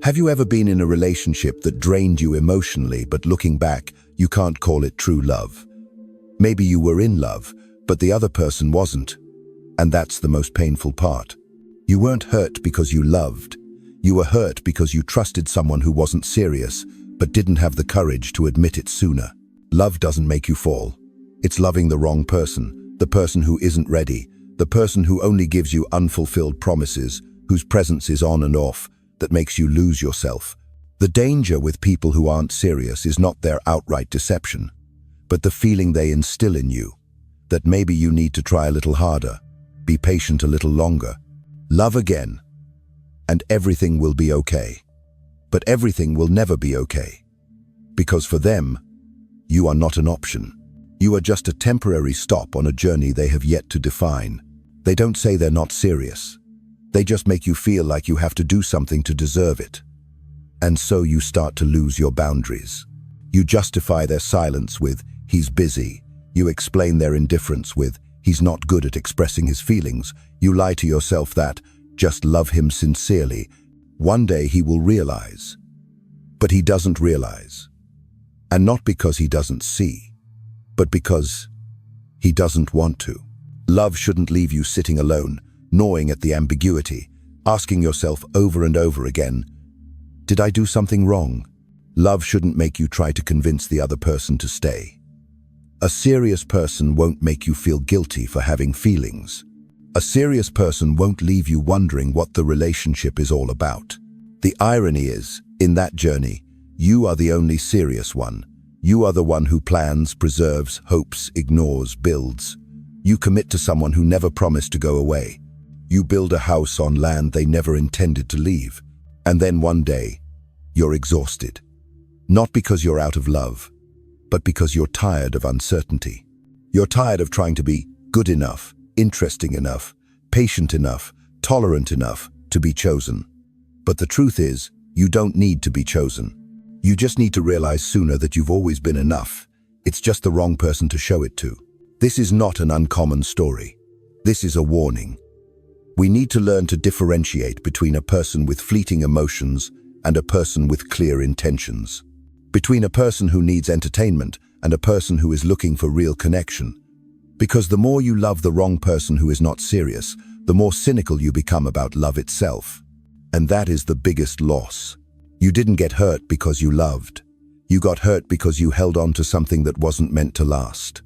Have you ever been in a relationship that drained you emotionally, but looking back, you can't call it true love? Maybe you were in love, but the other person wasn't. And that's the most painful part. You weren't hurt because you loved. You were hurt because you trusted someone who wasn't serious, but didn't have the courage to admit it sooner. Love doesn't make you fall. It's loving the wrong person, the person who isn't ready, the person who only gives you unfulfilled promises, whose presence is on and off, that makes you lose yourself. The danger with people who aren't serious is not their outright deception, but the feeling they instill in you, that maybe you need to try a little harder, be patient a little longer, love again, and everything will be okay. But everything will never be okay. Because for them, you are not an option. You are just a temporary stop on a journey they have yet to define. They don't say they're not serious. They just make you feel like you have to do something to deserve it. And so you start to lose your boundaries. You justify their silence with, "He's busy." You explain their indifference with, "He's not good at expressing his feelings." You lie to yourself that, "Just love him sincerely. One day he will realize." But he doesn't realize. And not because he doesn't see, but because he doesn't want to. Love shouldn't leave you sitting alone, gnawing at the ambiguity, asking yourself over and over again, "Did I do something wrong?" Love shouldn't make you try to convince the other person to stay. A serious person won't make you feel guilty for having feelings. A serious person won't leave you wondering what the relationship is all about. The irony is, in that journey, you are the only serious one. You are the one who plans, preserves, hopes, ignores, builds. You commit to someone who never promised to go away. You build a house on land they never intended to leave. And then one day, you're exhausted. Not because you're out of love, but because you're tired of uncertainty. You're tired of trying to be good enough, interesting enough, patient enough, tolerant enough to be chosen. But the truth is, you don't need to be chosen. You just need to realize sooner that you've always been enough. It's just the wrong person to show it to. This is not an uncommon story. This is a warning. We need to learn to differentiate between a person with fleeting emotions and a person with clear intentions. Between a person who needs entertainment and a person who is looking for real connection. Because the more you love the wrong person who is not serious, the more cynical you become about love itself. And that is the biggest loss. You didn't get hurt because you loved. You got hurt because you held on to something that wasn't meant to last.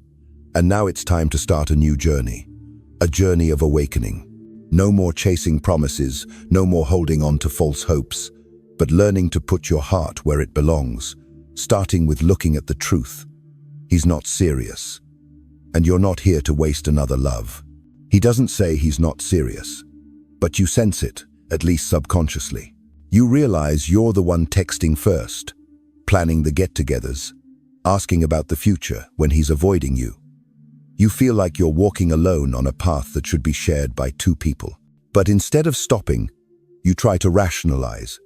And now it's time to start a new journey. A journey of awakening. No more chasing promises, no more holding on to false hopes, but learning to put your heart where it belongs, starting with looking at the truth. He's not serious. And you're not here to waste another love. He doesn't say he's not serious, but you sense it, at least subconsciously. You realize you're the one texting first, planning the get-togethers, asking about the future when he's avoiding you. You feel like you're walking alone on a path that should be shared by two people. But instead of stopping, you try to rationalize.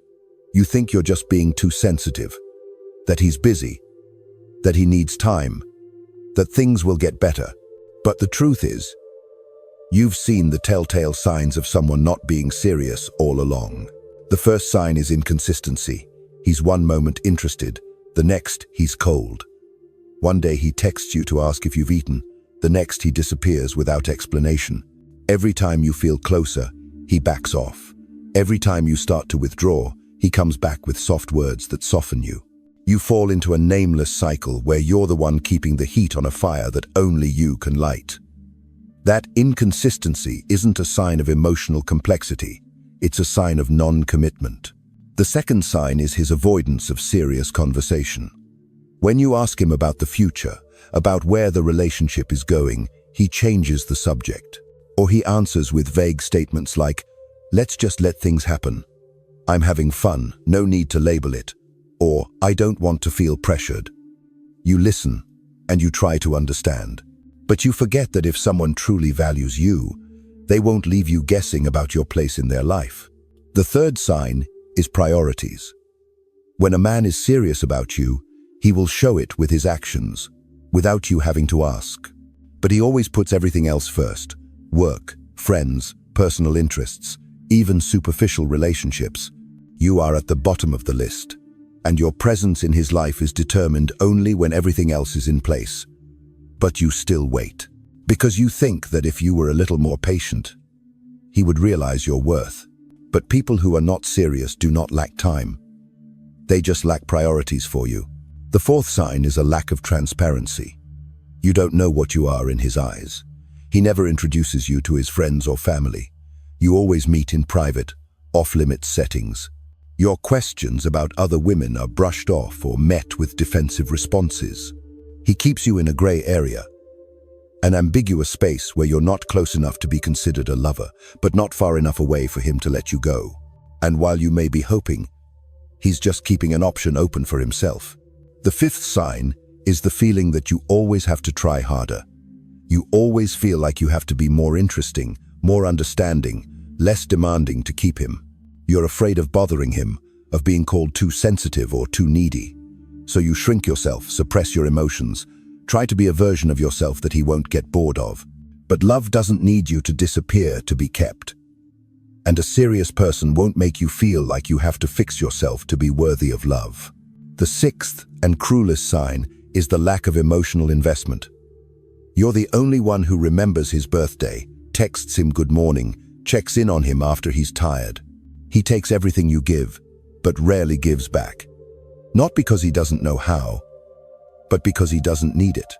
You think you're just being too sensitive, that he's busy, that he needs time, that things will get better. But the truth is, you've seen the telltale signs of someone not being serious all along. The first sign is inconsistency. He's one moment interested, the next he's cold. One day he texts you to ask if you've eaten, the next he disappears without explanation. Every time you feel closer, he backs off. Every time you start to withdraw, he comes back with soft words that soften you. You fall into a nameless cycle where you're the one keeping the heat on a fire that only you can light. That inconsistency isn't a sign of emotional complexity. It's a sign of non-commitment. The second sign is his avoidance of serious conversation. When you ask him about the future, about where the relationship is going, he changes the subject. Or he answers with vague statements like, "Let's just let things happen. I'm having fun, no need to label it." Or, "I don't want to feel pressured." You listen, and you try to understand. But you forget that if someone truly values you, they won't leave you guessing about your place in their life. The third sign is priorities. When a man is serious about you, he will show it with his actions, without you having to ask. But he always puts everything else first: work, friends, personal interests, even superficial relationships. You are at the bottom of the list, and your presence in his life is determined only when everything else is in place. But you still wait, because you think that if you were a little more patient, he would realize your worth. But people who are not serious do not lack time. They just lack priorities for you. The fourth sign is a lack of transparency. You don't know what you are in his eyes. He never introduces you to his friends or family. You always meet in private, off-limits settings. Your questions about other women are brushed off or met with defensive responses. He keeps you in a gray area, an ambiguous space where you're not close enough to be considered a lover, but not far enough away for him to let you go. And while you may be hoping, he's just keeping an option open for himself. The fifth sign is the feeling that you always have to try harder. You always feel like you have to be more interesting, more understanding, less demanding to keep him. You're afraid of bothering him, of being called too sensitive or too needy. So you shrink yourself, suppress your emotions, try to be a version of yourself that he won't get bored of. But love doesn't need you to disappear to be kept. And a serious person won't make you feel like you have to fix yourself to be worthy of love. The sixth and cruelest sign is the lack of emotional investment. You're the only one who remembers his birthday, texts him good morning, checks in on him after he's tired. He takes everything you give, but rarely gives back. Not because he doesn't know how, but because he doesn't need it.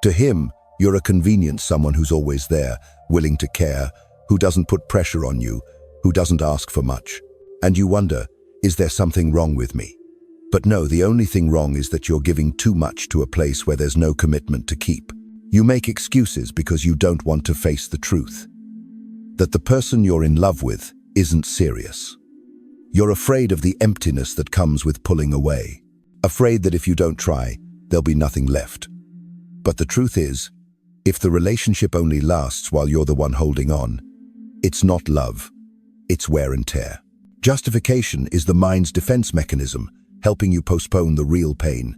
To him, you're a convenient someone who's always there, willing to care, who doesn't put pressure on you, who doesn't ask for much. And you wonder, is there something wrong with me? But no, the only thing wrong is that you're giving too much to a place where there's no commitment to keep. You make excuses because you don't want to face the truth. That the person you're in love with isn't serious. You're afraid of the emptiness that comes with pulling away. Afraid that if you don't try, there'll be nothing left. But the truth is, if the relationship only lasts while you're the one holding on, it's not love, it's wear and tear. Justification is the mind's defense mechanism, helping you postpone the real pain.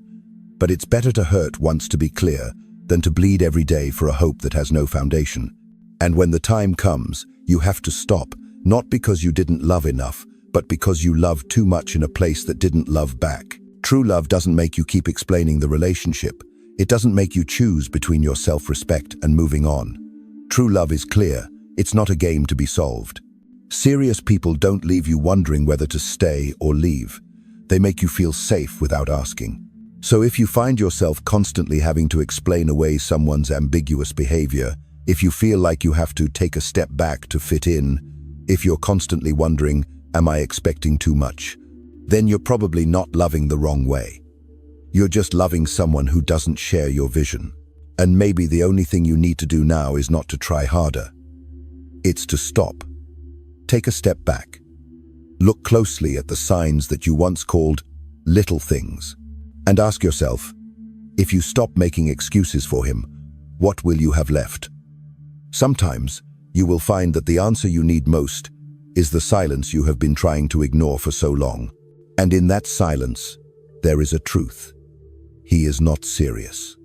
But it's better to hurt once to be clear than to bleed every day for a hope that has no foundation. And when the time comes, you have to stop, not because you didn't love enough, but because you loved too much in a place that didn't love back. True love doesn't make you keep explaining the relationship. It doesn't make you choose between your self-respect and moving on. True love is clear. It's not a game to be solved. Serious people don't leave you wondering whether to stay or leave. They make you feel safe without asking. So if you find yourself constantly having to explain away someone's ambiguous behavior, if you feel like you have to take a step back to fit in, if you're constantly wondering, am I expecting too much? Then you're probably not loving the wrong way. You're just loving someone who doesn't share your vision. And maybe the only thing you need to do now is not to try harder. It's to stop. Take a step back. Look closely at the signs that you once called little things. And ask yourself, if you stop making excuses for him, what will you have left? Sometimes, you will find that the answer you need most is the silence you have been trying to ignore for so long. And in that silence, there is a truth. He is not serious.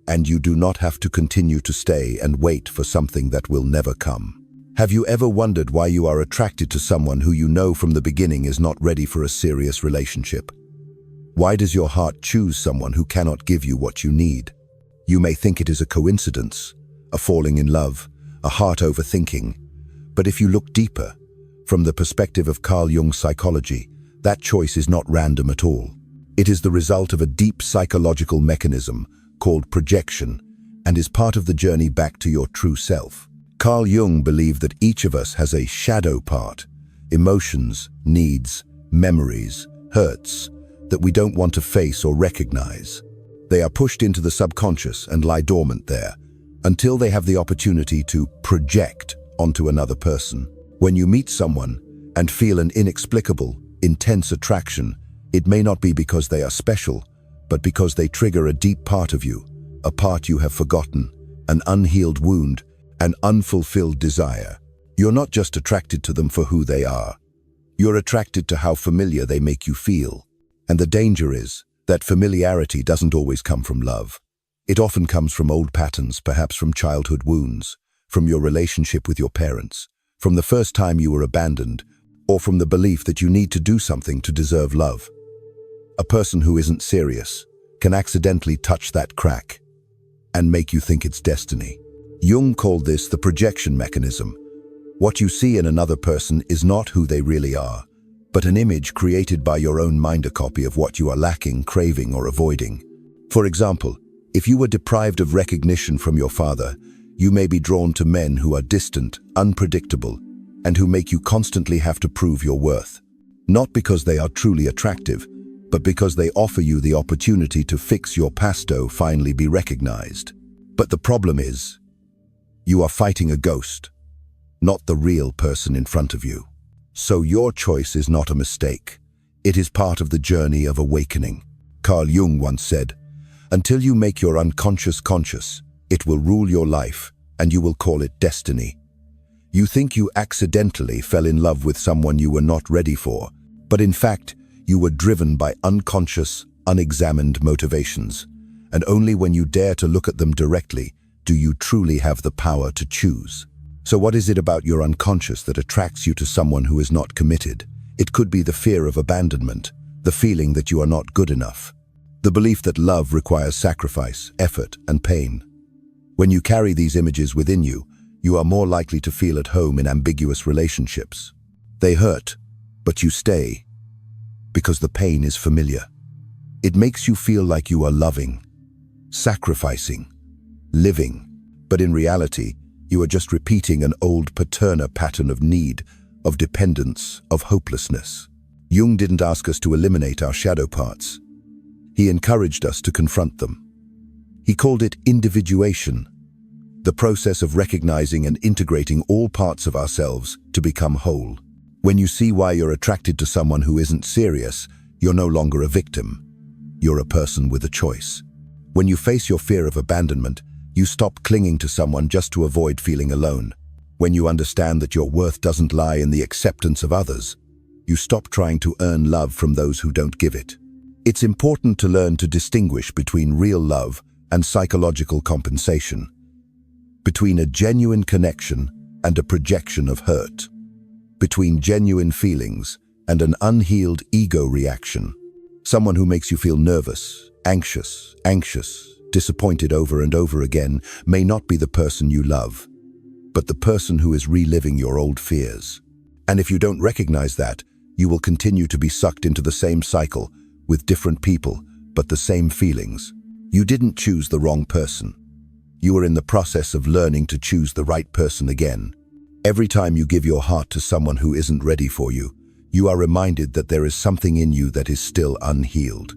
And you do not have to continue to stay and wait for something that will never come. Have you ever wondered why you are attracted to someone who you know from the beginning is not ready for a serious relationship? Why does your heart choose someone who cannot give you what you need? You may think it is a coincidence, a falling in love, a heart overthinking. But if you look deeper, from the perspective of Carl Jung's psychology, that choice is not random at all. It is the result of a deep psychological mechanism called projection and is part of the journey back to your true self. Carl Jung believed that each of us has a shadow part, emotions, needs, memories, hurts, that we don't want to face or recognize. They are pushed into the subconscious and lie dormant there, until they have the opportunity to project onto another person. When you meet someone and feel an inexplicable, intense attraction, it may not be because they are special, but because they trigger a deep part of you, a part you have forgotten, an unhealed wound, an unfulfilled desire. You're not just attracted to them for who they are. You're attracted to how familiar they make you feel. And the danger is that familiarity doesn't always come from love. It often comes from old patterns, perhaps from childhood wounds, from your relationship with your parents, from the first time you were abandoned, or from the belief that you need to do something to deserve love. A person who isn't serious can accidentally touch that crack and make you think it's destiny. Jung called this the projection mechanism. What you see in another person is not who they really are, but an image created by your own mind, a copy of what you are lacking, craving, or avoiding. For example, if you were deprived of recognition from your father, you may be drawn to men who are distant, unpredictable, and who make you constantly have to prove your worth. Not because they are truly attractive, but because they offer you the opportunity to fix your pasto, finally be recognized. But the problem is, you are fighting a ghost, not the real person in front of you. So your choice is not a mistake. It is part of the journey of awakening. Carl Jung once said, "Until you make your unconscious conscious, it will rule your life, and you will call it destiny." You think you accidentally fell in love with someone you were not ready for, but in fact, you were driven by unconscious, unexamined motivations. And only when you dare to look at them directly do you truly have the power to choose. So what is it about your unconscious that attracts you to someone who is not committed? It could be the fear of abandonment, the feeling that you are not good enough, the belief that love requires sacrifice, effort, and pain. When you carry these images within you, you are more likely to feel at home in ambiguous relationships. They hurt, but you stay, because the pain is familiar. It makes you feel like you are loving, sacrificing, living, but in reality, you are just repeating an old paterna pattern of need, of dependence, of hopelessness. Jung didn't ask us to eliminate our shadow parts. He encouraged us to confront them. He called it individuation, the process of recognizing and integrating all parts of ourselves to become whole. When you see why you're attracted to someone who isn't serious, you're no longer a victim. You're a person with a choice. When you face your fear of abandonment, you stop clinging to someone just to avoid feeling alone. When you understand that your worth doesn't lie in the acceptance of others, you stop trying to earn love from those who don't give it. It's important to learn to distinguish between real love and psychological compensation, between a genuine connection and a projection of hurt, between genuine feelings and an unhealed ego reaction. Someone who makes you feel nervous, anxious, disappointed over and over again may not be the person you love, but the person who is reliving your old fears. And if you don't recognize that, you will continue to be sucked into the same cycle with different people, but the same feelings. You didn't choose the wrong person. You are in the process of learning to choose the right person again. Every time you give your heart to someone who isn't ready for you, you are reminded that there is something in you that is still unhealed.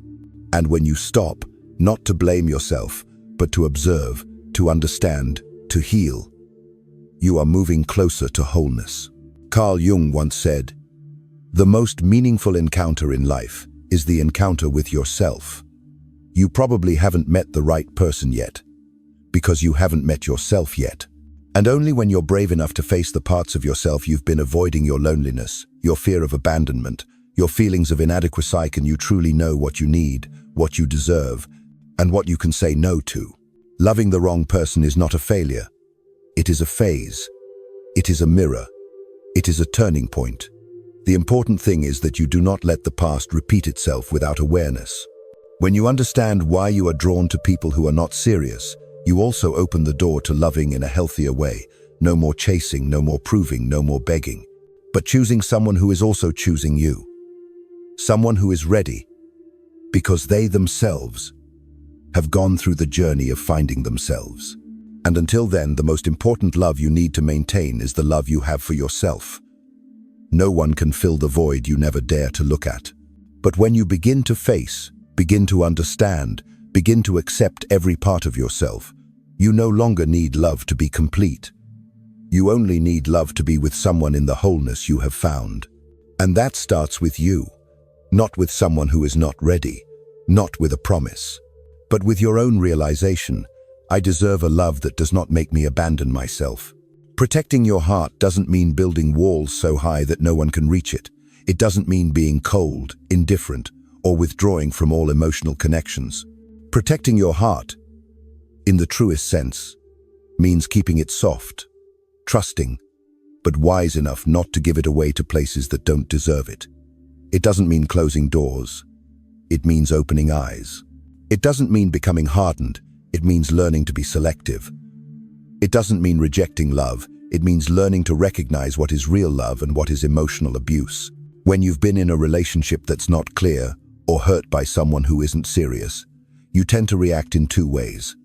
And when you stop, not to blame yourself, but to observe, to understand, to heal, you are moving closer to wholeness. Carl Jung once said, "The most meaningful encounter in life is the encounter with yourself." You probably haven't met the right person yet, because you haven't met yourself yet. And only when you're brave enough to face the parts of yourself you've been avoiding, your loneliness, your fear of abandonment, your feelings of inadequacy, can you truly know what you need, what you deserve, and what you can say no to. Loving the wrong person is not a failure. It is a phase. It is a mirror. It is a turning point. The important thing is that you do not let the past repeat itself without awareness. When you understand why you are drawn to people who are not serious, you also open the door to loving in a healthier way. No more chasing, no more proving, no more begging, but choosing someone who is also choosing you. Someone who is ready, because they themselves have gone through the journey of finding themselves. And until then, the most important love you need to maintain is the love you have for yourself. No one can fill the void you never dare to look at. But when you begin to face, begin to understand, begin to accept every part of yourself, you no longer need love to be complete. You only need love to be with someone in the wholeness you have found. And that starts with you, not with someone who is not ready, not with a promise, but with your own realization, I deserve a love that does not make me abandon myself. Protecting your heart doesn't mean building walls so high that no one can reach it. It doesn't mean being cold, indifferent, or withdrawing from all emotional connections. Protecting your heart, in the truest sense, means keeping it soft, trusting, but wise enough not to give it away to places that don't deserve it. It doesn't mean closing doors. It means opening eyes. It doesn't mean becoming hardened. It means learning to be selective. It doesn't mean rejecting love. It means learning to recognize what is real love and what is emotional abuse. When you've been in a relationship that's not clear or hurt by someone who isn't serious, you tend to react in two ways.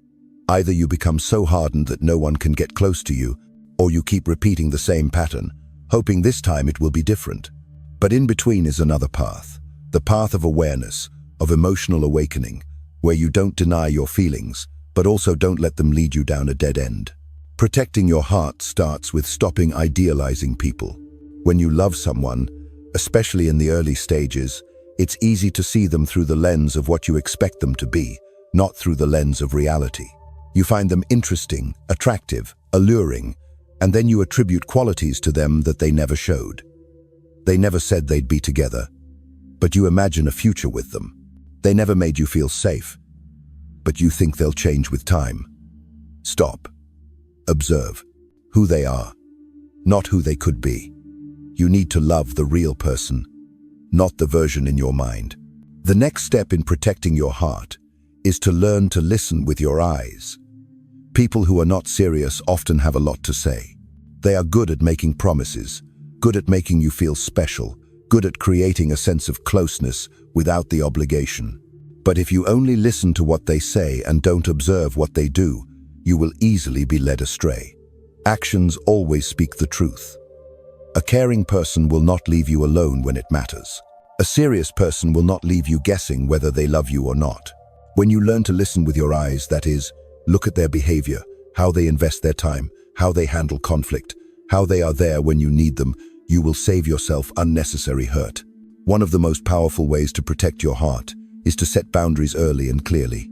Either you become so hardened that no one can get close to you, or you keep repeating the same pattern, hoping this time it will be different. But in between is another path, the path of awareness, of emotional awakening, where you don't deny your feelings, but also don't let them lead you down a dead end. Protecting your heart starts with stopping idealizing people. When you love someone, especially in the early stages, it's easy to see them through the lens of what you expect them to be, not through the lens of reality. You find them interesting, attractive, alluring, and then you attribute qualities to them that they never showed. They never said they'd be together, but you imagine a future with them. They never made you feel safe, but you think they'll change with time. Stop. Observe who they are, not who they could be. You need to love the real person, not the version in your mind. The next step in protecting your heart is to learn to listen with your eyes. People who are not serious often have a lot to say. They are good at making promises, good at making you feel special, good at creating a sense of closeness without the obligation. But if you only listen to what they say and don't observe what they do, you will easily be led astray. Actions always speak the truth. A caring person will not leave you alone when it matters. A serious person will not leave you guessing whether they love you or not. When you learn to listen with your eyes, that is, look at their behavior, how they invest their time, how they handle conflict, how they are there when you need them, you will save yourself unnecessary hurt. One of the most powerful ways to protect your heart is to set boundaries early and clearly.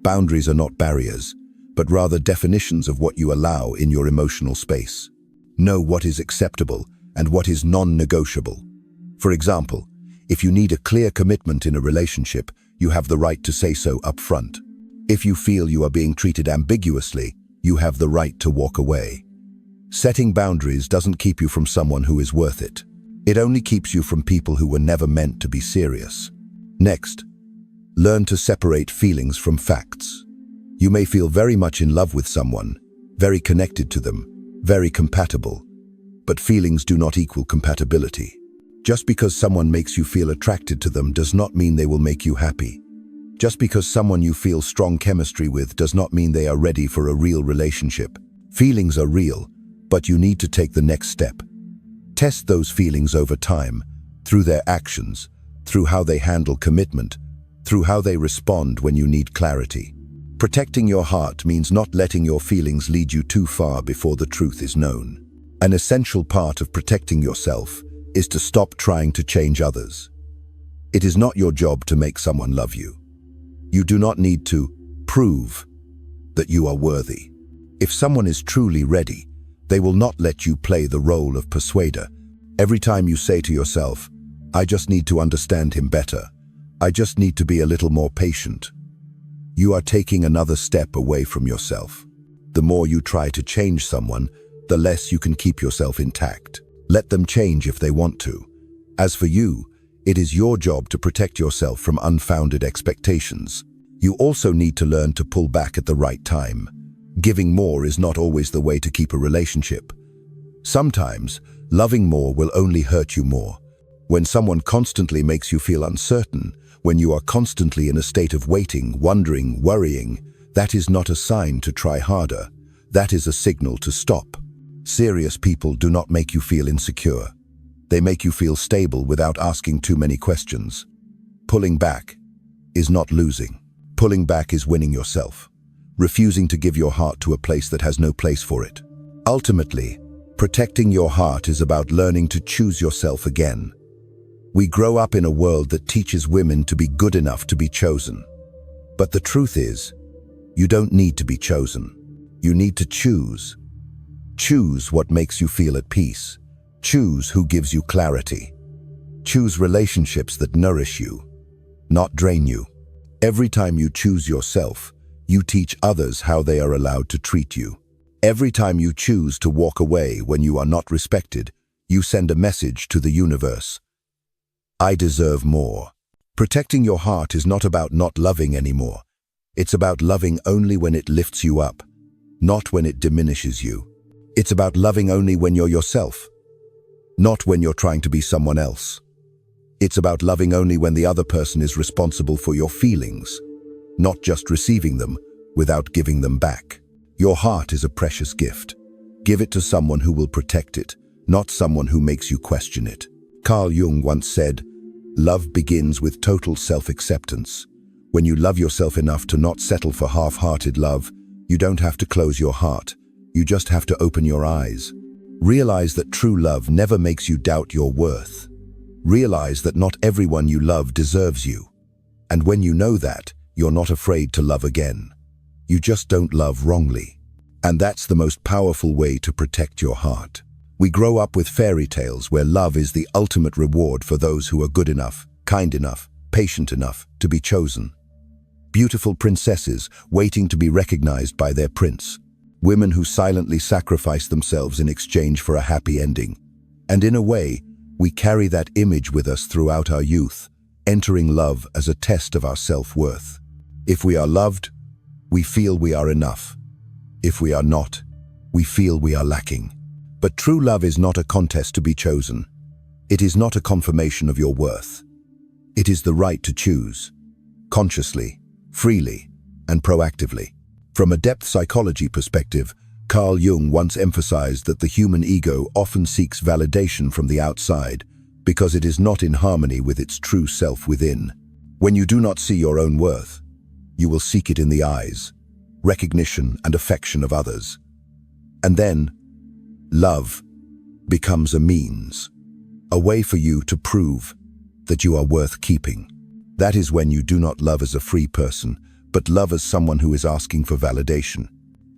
Boundaries are not barriers, but rather definitions of what you allow in your emotional space. Know what is acceptable and what is non-negotiable. For example, if you need a clear commitment in a relationship, you have the right to say so up front. If you feel you are being treated ambiguously, you have the right to walk away. Setting boundaries doesn't keep you from someone who is worth it. It only keeps you from people who were never meant to be serious. Next, learn to separate feelings from facts. You may feel very much in love with someone, very connected to them, very compatible, but feelings do not equal compatibility. Just because someone makes you feel attracted to them does not mean they will make you happy. Just because someone you feel strong chemistry with does not mean they are ready for a real relationship. Feelings are real, but you need to take the next step. Test those feelings over time, through their actions, through how they handle commitment, through how they respond when you need clarity. Protecting your heart means not letting your feelings lead you too far before the truth is known. An essential part of protecting yourself is to stop trying to change others. It is not your job to make someone love you. You do not need to prove that you are worthy. If someone is truly ready, they will not let you play the role of persuader. Every time you say to yourself, "I just need to understand him better. I just need to be a little more patient," you are taking another step away from yourself. The more you try to change someone, the less you can keep yourself intact. Let them change if they want to. As for you, it is your job to protect yourself from unfounded expectations. You also need to learn to pull back at the right time. Giving more is not always the way to keep a relationship. Sometimes, loving more will only hurt you more. When someone constantly makes you feel uncertain, when you are constantly in a state of waiting, wondering, worrying, that is not a sign to try harder. That is a signal to stop. Serious people do not make you feel insecure. They make you feel stable without asking too many questions. Pulling back is not losing. Pulling back is winning yourself, refusing to give your heart to a place that has no place for it. Ultimately, protecting your heart is about learning to choose yourself again. We grow up in a world that teaches women to be good enough to be chosen. But the truth is, you don't need to be chosen. You need to choose. Choose what makes you feel at peace. Choose who gives you clarity. Choose relationships that nourish you, not drain you. Every time you choose yourself, you teach others how they are allowed to treat you. Every time you choose to walk away when you are not respected, you send a message to the universe. I deserve more. Protecting your heart is not about not loving anymore. It's about loving only when it lifts you up, not when it diminishes you. It's about loving only when you're yourself, not when you're trying to be someone else. It's about loving only when the other person is responsible for your feelings, not just receiving them without giving them back. Your heart is a precious gift. Give it to someone who will protect it, not someone who makes you question it. Carl Jung once said, "Love begins with total self-acceptance." When you love yourself enough to not settle for half-hearted love, you don't have to close your heart. You just have to open your eyes. Realize that true love never makes you doubt your worth. Realize that not everyone you love deserves you. And when you know that, you're not afraid to love again. You just don't love wrongly. And that's the most powerful way to protect your heart. We grow up with fairy tales where love is the ultimate reward for those who are good enough, kind enough, patient enough to be chosen. Beautiful princesses waiting to be recognized by their prince. Women who silently sacrifice themselves in exchange for a happy ending. And in a way, we carry that image with us throughout our youth, entering love as a test of our self-worth. If we are loved, we feel we are enough. If we are not, we feel we are lacking. But true love is not a contest to be chosen. It is not a confirmation of your worth. It is the right to choose, consciously, freely, and proactively. From a depth psychology perspective, Carl Jung once emphasized that the human ego often seeks validation from the outside because it is not in harmony with its true self within. When you do not see your own worth, you will seek it in the eyes, recognition and affection of others. And then, love becomes a means, a way for you to prove that you are worth keeping. That is when you do not love as a free person, but love as someone who is asking for validation.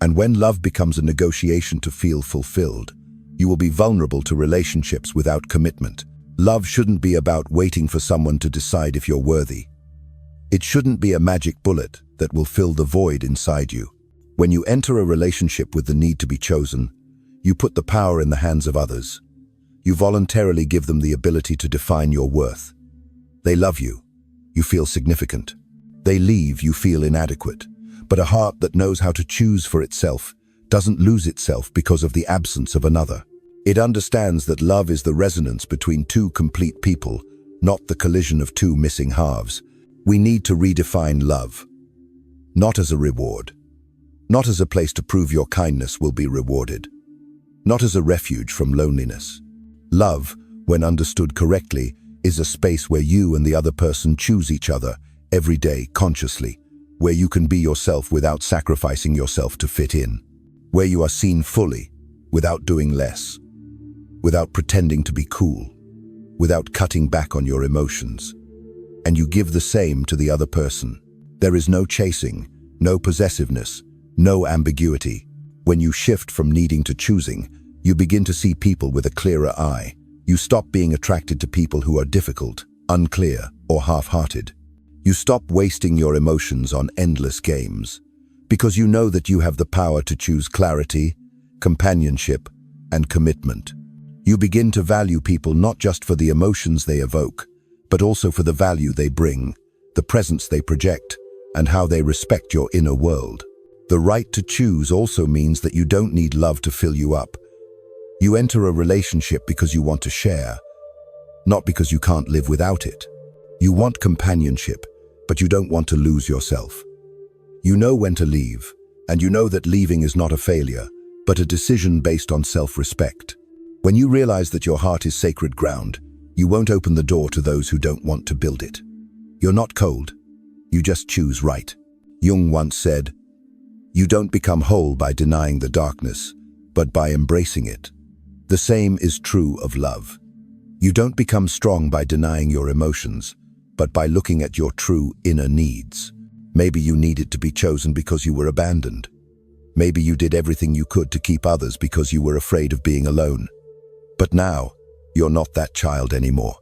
And when love becomes a negotiation to feel fulfilled, you will be vulnerable to relationships without commitment. Love shouldn't be about waiting for someone to decide if you're worthy. It shouldn't be a magic bullet that will fill the void inside you. When you enter a relationship with the need to be chosen, you put the power in the hands of others. You voluntarily give them the ability to define your worth. They love you. You feel significant. They leave, you feel inadequate. But a heart that knows how to choose for itself doesn't lose itself because of the absence of another. It understands that love is the resonance between two complete people, not the collision of two missing halves. We need to redefine love, not as a reward, not as a place to prove your kindness will be rewarded, not as a refuge from loneliness. Love, when understood correctly, is a space where you and the other person choose each other every day consciously, where you can be yourself without sacrificing yourself to fit in, where you are seen fully without doing less, without pretending to be cool, without cutting back on your emotions. And you give the same to the other person. There is no chasing, no possessiveness, no ambiguity. When you shift from needing to choosing, you begin to see people with a clearer eye. You stop being attracted to people who are difficult, unclear, or half-hearted. You stop wasting your emotions on endless games, because you know that you have the power to choose clarity, companionship, and commitment. You begin to value people not just for the emotions they evoke, but also for the value they bring, the presence they project, and how they respect your inner world. The right to choose also means that you don't need love to fill you up. You enter a relationship because you want to share, not because you can't live without it. You want companionship, but you don't want to lose yourself. You know when to leave, and you know that leaving is not a failure, but a decision based on self-respect. When you realize that your heart is sacred ground, you won't open the door to those who don't want to build it. You're not cold. You just choose right. Jung once said, "You don't become whole by denying the darkness, but by embracing it." The same is true of love. You don't become strong by denying your emotions, but by looking at your true inner needs. Maybe you needed to be chosen because you were abandoned. Maybe you did everything you could to keep others because you were afraid of being alone. But now, you're not that child anymore.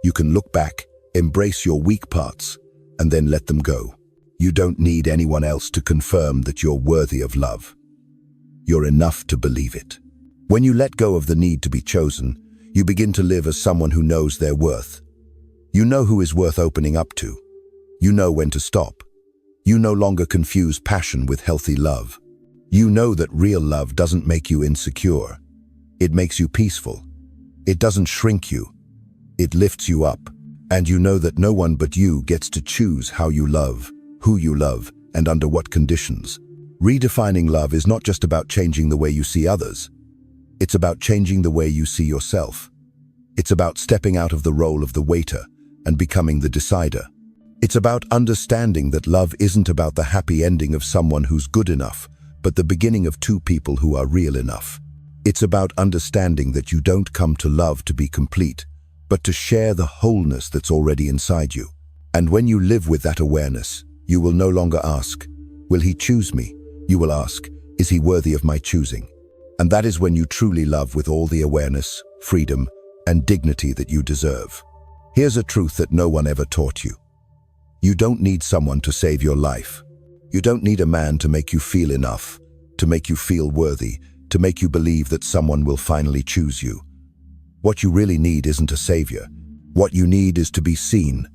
You can look back, embrace your weak parts, and then let them go. You don't need anyone else to confirm that you're worthy of love. you're enough to believe it. When you let go of the need to be chosen, you begin to live as someone who knows their worth. You know who is worth opening up to. You know when to stop. You no longer confuse passion with healthy love. You know that real love doesn't make you insecure. It makes you peaceful. It doesn't shrink you. It lifts you up. And you know that no one but you gets to choose how you love, who you love, and under what conditions. Redefining love is not just about changing the way you see others. It's about changing the way you see yourself. It's about stepping out of the role of the waiter and becoming the decider. It's about understanding that love isn't about the happy ending of someone who's good enough, but the beginning of two people who are real enough. It's about understanding that you don't come to love to be complete, but to share the wholeness that's already inside you. And when you live with that awareness, you will no longer ask, will he choose me? You will ask, is he worthy of my choosing? And that is when you truly love with all the awareness, freedom, and dignity that you deserve. Here's a truth that no one ever taught you. You don't need someone to save your life. You don't need a man to make you feel enough, to make you feel worthy, to make you believe that someone will finally choose you. What you really need isn't a savior. What you need is to be seen.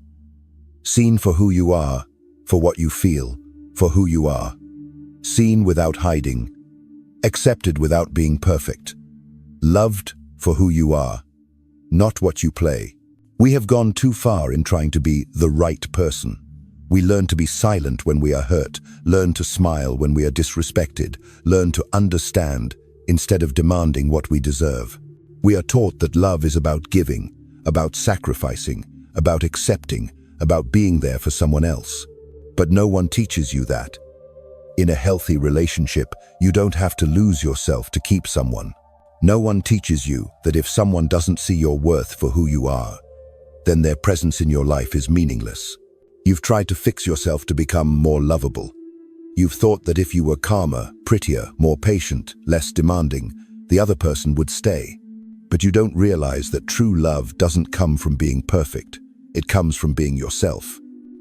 Seen for who you are, for what you feel, for who you are. Seen without hiding. Accepted without being perfect. Loved for who you are, not what you play. We have gone too far in trying to be the right person. We learn to be silent when we are hurt, learn to smile when we are disrespected, learn to understand instead of demanding what we deserve. We are taught that love is about giving, about sacrificing, about accepting, about being there for someone else. But no one teaches you that. In a healthy relationship, you don't have to lose yourself to keep someone. No one teaches you that if someone doesn't see your worth for who you are, then their presence in your life is meaningless. You've tried to fix yourself to become more lovable. You've thought that if you were calmer, prettier, more patient, less demanding, the other person would stay. But you don't realize that true love doesn't come from being perfect. It comes from being yourself.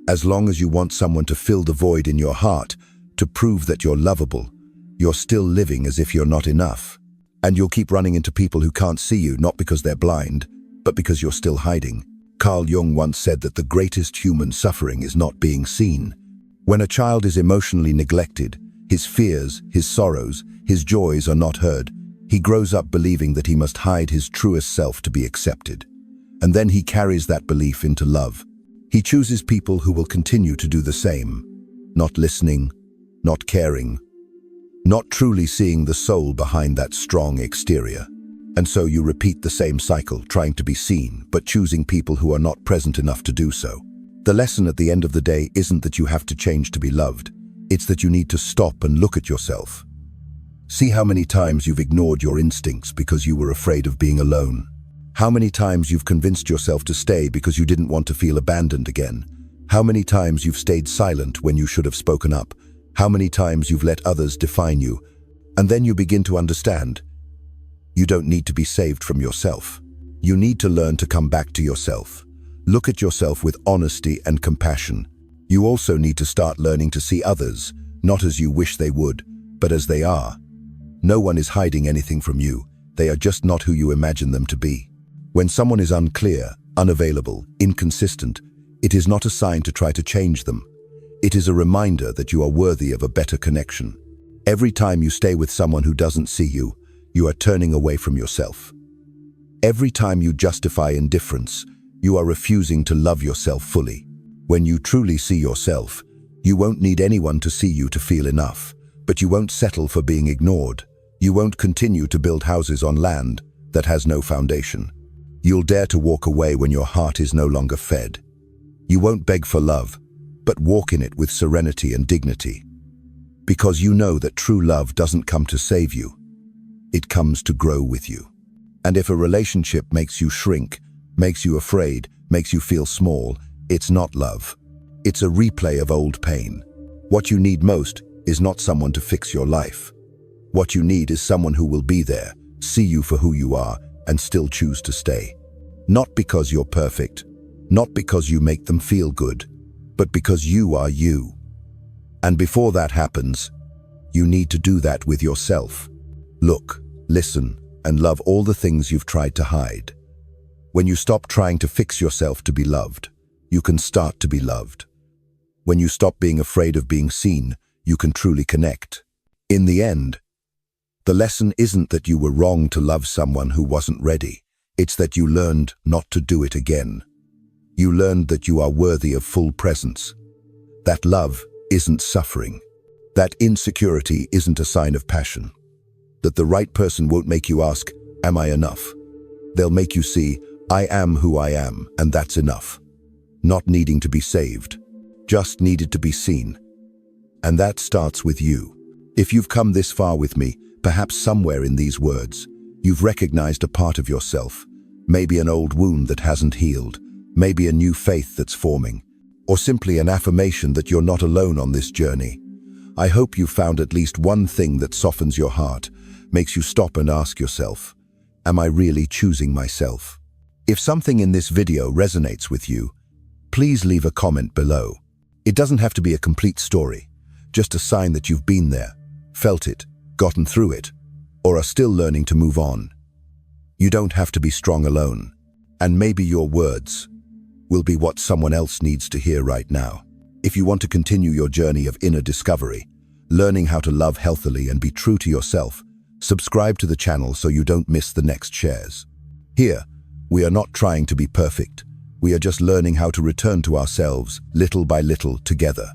As long as you want someone to fill the void in your heart, to prove that you're lovable, you're still living as if you're not enough. And you'll keep running into people who can't see you, not because they're blind, but because you're still hiding. Carl Jung once said that the greatest human suffering is not being seen. When a child is emotionally neglected, his fears, his sorrows, his joys are not heard. He grows up believing that he must hide his truest self to be accepted. And then he carries that belief into love. He chooses people who will continue to do the same, not listening, not caring, not truly seeing the soul behind that strong exterior. And so you repeat the same cycle, trying to be seen, but choosing people who are not present enough to do so. The lesson at the end of the day isn't that you have to change to be loved. It's that you need to stop and look at yourself. See how many times you've ignored your instincts because you were afraid of being alone. How many times you've convinced yourself to stay because you didn't want to feel abandoned again. How many times you've stayed silent when you should have spoken up. How many times you've let others define you. And then you begin to understand. You don't need to be saved from yourself. You need to learn to come back to yourself. Look at yourself with honesty and compassion. You also need to start learning to see others, not as you wish they would, but as they are. No one is hiding anything from you. They are just not who you imagine them to be. When someone is unclear, unavailable, inconsistent, it is not a sign to try to change them. It is a reminder that you are worthy of a better connection. Every time you stay with someone who doesn't see you, you are turning away from yourself. Every time you justify indifference, you are refusing to love yourself fully. When you truly see yourself, you won't need anyone to see you to feel enough, but you won't settle for being ignored. You won't continue to build houses on land that has no foundation. You'll dare to walk away when your heart is no longer fed. You won't beg for love, but walk in it with serenity and dignity. Because you know that true love doesn't come to save you. It comes to grow with you. And if a relationship makes you shrink, makes you afraid, makes you feel small, it's not love. It's a replay of old pain. What you need most is not someone to fix your life. What you need is someone who will be there, see you for who you are, and still choose to stay. Not because you're perfect, not because you make them feel good, but because you are you. And before that happens, you need to do that with yourself. Look, listen, and love all the things you've tried to hide. When you stop trying to fix yourself to be loved, you can start to be loved. When you stop being afraid of being seen, you can truly connect. In the end, the lesson isn't that you were wrong to love someone who wasn't ready. It's that you learned not to do it again. You learned that you are worthy of full presence. That love isn't suffering. That insecurity isn't a sign of passion. That the right person won't make you ask, "Am I enough?" They'll make you see, "I am who I am, and that's enough." Not needing to be saved, just needed to be seen. And that starts with you. If you've come this far with me, perhaps somewhere in these words, you've recognized a part of yourself, maybe an old wound that hasn't healed, maybe a new faith that's forming, or simply an affirmation that you're not alone on this journey. I hope you found at least one thing that softens your heart, makes you stop and ask yourself, am I really choosing myself? If something in this video resonates with you, please leave a comment below. It doesn't have to be a complete story, just a sign that you've been there, felt it, gotten through it, or are still learning to move on. You don't have to be strong alone, and maybe your words will be what someone else needs to hear right now. If you want to continue your journey of inner discovery, learning how to love healthily and be true to yourself, subscribe to the channel so you don't miss the next shares. Here, we are not trying to be perfect. We are just learning how to return to ourselves little by little together.